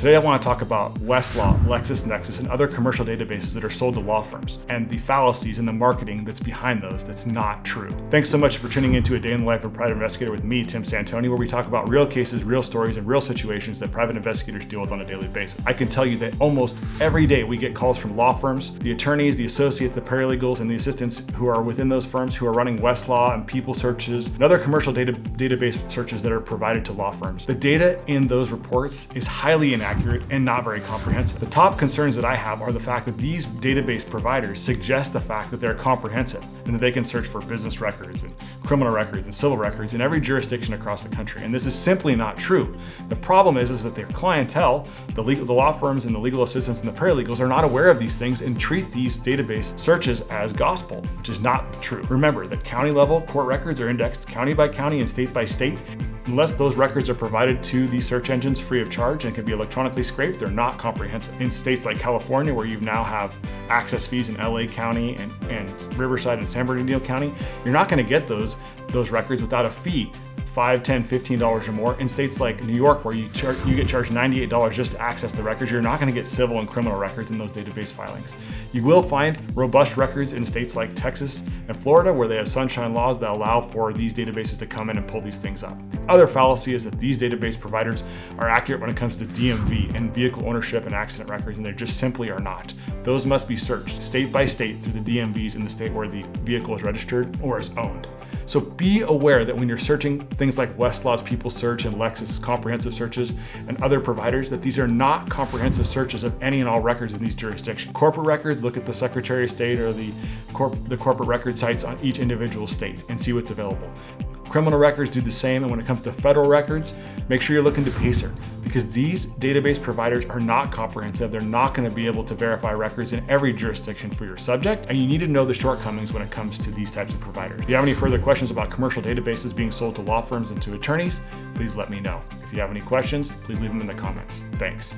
Today I want to talk about Westlaw, Lexis Nexis, and other commercial databases that are sold to law firms, and the fallacies in the marketing that's behind those that's not true. Thanks so much for tuning into A Day in the Life of a Private Investigator with me, Tim Santoni, where we talk about real cases, real stories, and real situations that private investigators deal with on a daily basis. I can tell you that almost every day we get calls from law firms, the attorneys, the associates, the paralegals, and the assistants who are within those firms who are running Westlaw and people searches and other commercial database searches that are provided to law firms. The data in those reports is highly inaccurate and not very comprehensive. The top concerns that I have are the fact that these database providers suggest the fact that they're comprehensive and that they can search for business records and criminal records and civil records in every jurisdiction across the country. And this is simply not true. The problem is that their clientele, the law firms and the legal assistants and the paralegals, are not aware of these things and treat these database searches as gospel, which is not true. Remember that county level court records are indexed county by county and state by state. Unless those records are provided to the search engines free of charge and can be electronically scraped, they're not comprehensive. In states like California, where you now have access fees in LA County and Riverside and San Bernardino County, you're not going to get those records without a fee. $5, $10, $15 or more. In states like New York, where you get charged $98 just to access the records, you're not going to get civil and criminal records in those database filings. You will find robust records in states like Texas and Florida, where they have sunshine laws that allow for these databases to come in and pull these things up. The other fallacy is that these database providers are accurate when it comes to DMV and vehicle ownership and accident records, and they just simply are not. Those must be searched state by state through the DMVs in the state where the vehicle is registered or is owned. So be aware that when you're searching things like Westlaw's People Search and Lexis comprehensive searches and other providers, that these are not comprehensive searches of any and all records in these jurisdictions. Corporate records, look at the Secretary of State or the corporate record sites on each individual state and see what's available. Criminal records do the same, and when it comes to federal records, make sure you're looking to PACER, because these database providers are not comprehensive. They're not going to be able to verify records in every jurisdiction for your subject, and you need to know the shortcomings when it comes to these types of providers. If you have any further questions about commercial databases being sold to law firms and to attorneys, please let me know. If you have any questions, please leave them in the comments. Thanks.